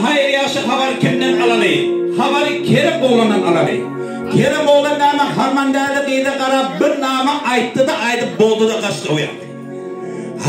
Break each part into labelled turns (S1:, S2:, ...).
S1: hayır yaşı haber kimden alalı? Haberi Kerim oğlandan alalı. Kerim oğlan nama harmandalı giyde kara bir nama ayttı da aydıp boldu da kaçtı o yaptı.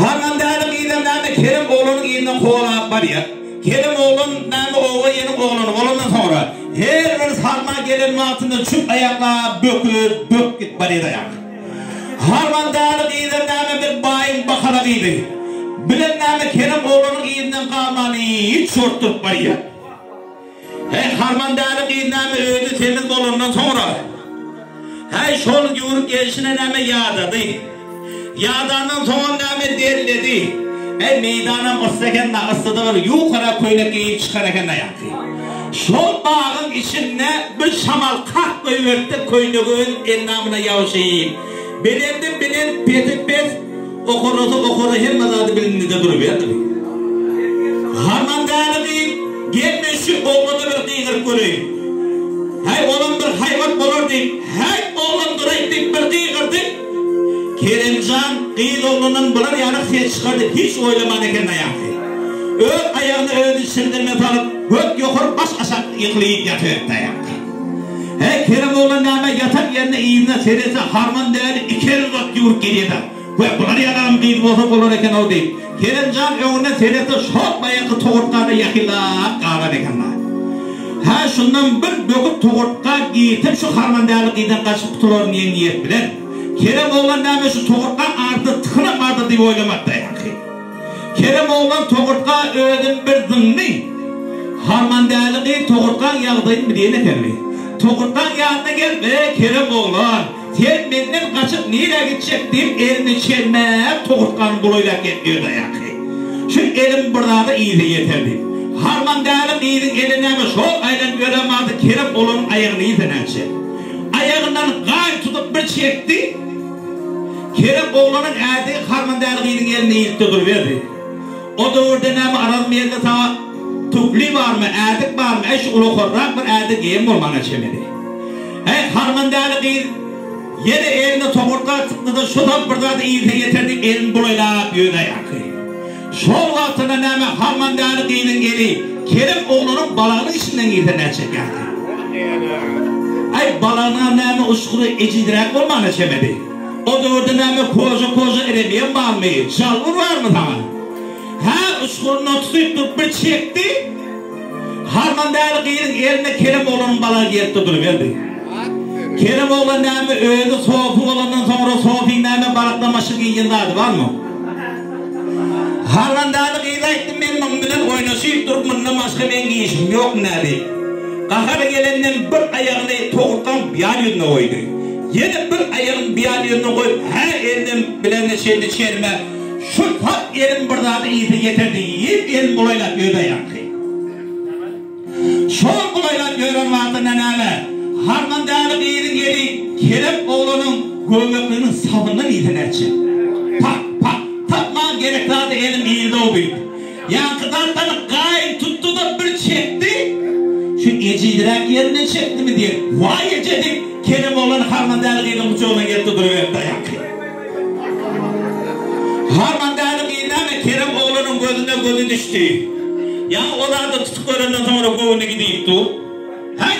S1: Harmandalı giyde nama Kerim oğlanın giyinden kovala var ya. Kerim oğlan nama oğlu yeni oğlandan sonra her bir harman gelin altında çüp ayakla bök git bari dayak. Harmandalı giyde nama bir bayın bakara giydi. Bilen nama Kerim oğlanın giyinden kalmanı hiç şorttup var ya. Harmandalı giyinden öldü temiz olandan sonra şol yürüp gelişine nama yağdadı. Yağdandan sonra nama derledi. Meydana ıslaken de ıslıdır yukarı köylek giyip çıkarken de yaktı. Şol bağın içinde bir şamal kalk koyuverdi köylüğün ennamına yavşayım. Bilen pet okuru hem azadı bilinli de duruverdi. Harmandalı gelmişi oğlanı bir kıyır göreyim. Oğlan bir hayvan olur deyip, oğlan durayıp bir kıyırdı. Kerimcan kıyır oğlanın bulan yanık ses çıkardı, hiç oylamadı kendine yaktı. Ök ayağını öyle sindirme alıp, ök yukarı baş aşağı yıklayıp yatıyor da yaktı. Kerim oğlan nama yatak yerine iyimden serese harman değerli ikeri uzak yürük geliyor da. Bulan yanağım kıyır bozuk olur eken o deyip. Kerimcan önüne serese şok bayakı toğurtlarına yakılak ağlar ekenler. Şundan bir böküp toğurtka giyitip şu harmandalı giyden kaçıp kutuların yeni niyet bilen. Kerem oğlan deme şu toğurtkan artı tıkınak vardı diye oylamakta yakı. Kerem oğlan toğurtka ödün bir zınni. Harmandalı giy toğurtkan yağdayın bir diyene kelli. Toğurtkan yağına gel be Kerem oğlan. Sen benden kaçıp nereye gidecek deyip elini çelmeyip toğurtkanın buloyla getmiyor da yakı. Şu elim burada da iyi de yeterli. Harmandalı giyinin eline mi şol aylan göremezdi Kerem oğlanın ayağını izinençe. Ayağından gayet tutup bir çekti. Kerem oğlanın erdi harmandalı giyinin eline ilk tutuverdi. O da orada ne mi aradım yerine ta tukli var mı, erdik var mı, eş ulu korrak bir erdik giyim olmana çemedi. Harmandalı giyin yine eline toğurtlar tıktı da şudan burada da iyi de yeterdik elini bulayla büyüne yakı. Şol altına neme harmandalı giyinin geli Kerem oğlanın balağının içinden giydiğine çekerdi. Balağına neme uçkuru ecidirek olmana çemedi. O da orada neme koca eremeyen var mı? Çalvur var mı tamam? Uçkurunu tutup bir çekti. Harmandalı giyinin eline Kerem oğlanın balağı giyip duruverdi. Kerem oğlan neme öyle soğuk olandan sonra soğuk neme balaklaması giyinlerdi var mı? Harmandalı giyda ettim benim onunla oynaşıyıp durup bununla başka ben giyişim yok nerede? Kahara gelenden bir ayağını toğurttan bir yönüne koydu. Yine bir ayağını bir yönüne koyup her elinden bilenle şeyini çelme. Şu tak elin burada da iyisi yeterdi. Yiyip elin bulayla göğde yankı. Şol bulayla göğden vardı nenele. Harmandalı giyinin geri Kerem oğlanın göğüklüğünün sabından iyidinerçi. Tapman gereklerdi elim iyiydi o büyük. Yankıdan gayet tuttu da bir çekti. Şu ecidirek yerine çekti mi diye. Vay ecedik. Kerem oğlan harmandalı giyinin uçağına geldi duruyor da yankı. Harmandalı giyinen Kerem oğlanın gözüne düştü. Ya onlar da tutuklarından sonra gözüne gidip dur.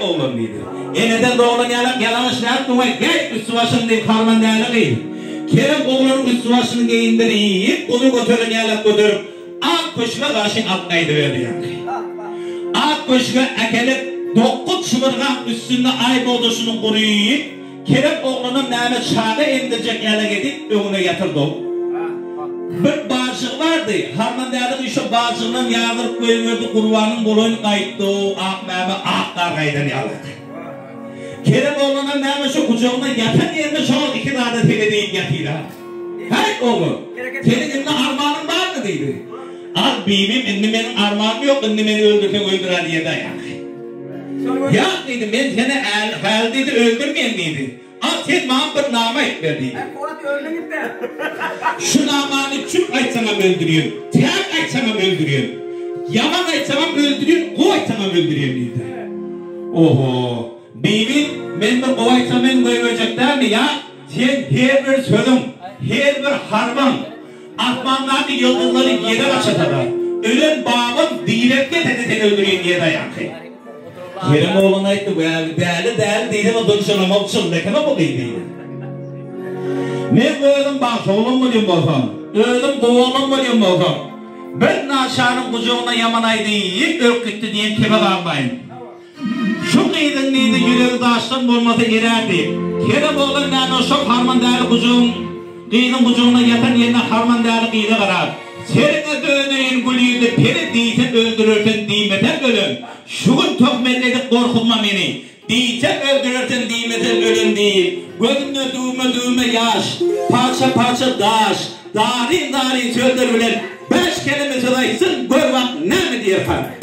S1: Oğlan mıydı? Neden de oğlan yalamış ne yaptı? Gel üstü başını deyip harmandalı giyin. Kerem oğlanın üstü başını giyinleri yiyip onu götürün yalak götürüp ak koşuğa karşı atlaydı verdi yani. Ak koşuğa ekelip 9 şımırgan üstünde ay boduşunu kuruyup Kerem oğlanın neme çağı indirecek yalak edip önüne yatırdı. Bir bağışık vardı. Harmandalı şu bağışıktan yağdırıp koyuyordu. Kurbanın boyunu kayıttı. Aklar kaydan yaladı. Kerem oğlanın neme şu kucağına yatan yerine şu iki tane teli deyip yatıyla. Oğlum. Senin eline armağanın var mı dedi. Az bimim, indi benim armağanım yok. İndi beni öldürken öldüren diye dayak. Ya dedi ben seni hal dedi öldürmeyen miydi? Sen bana bir nama et verdiydi. Şu namanı çok açsana öldürüyorsun. Tek açsana öldürüyorsun. Yaman açsana öldürüyorsun. O açsana öldürüyorsun dedi. Oho. Beymin ben bir o açsana öldürecekler mi ya? Sen her bir sözüm, her bir harman, atmanlarını yıldızları yere başlatılar. ölen babam direkte seni öldüreyim diye dayankı. Kerim oğlan aytdı, değerli değilim o dönüşüne çıldıkına bu değil. Men öldüm bak, oğlum mu diyeyim bakalım. Öldüm oğlum mu diyeyim bakalım. Ben naşanın kucağına yaman aydı yiyip örküttü diyen kime kalmayın. Şu kıydın neydi yüreği daştan bulması girerdi. Kerim oğlan yani o çok harman değerli kucağın, kıydın kucağına yatan yerine harman değerli kıydı karar. Serine döneyin gülüydü, peri değilsen öldürürsün diymeten ölüm. Şugun tokmelledik korkulma beni. Değilsen öldürürsün diymeten ölüm değil. Gözümde düğme yaş, parça daş, darin sözdür bilen. 5 kelime söyleysin, gör bak ne mi diye fark.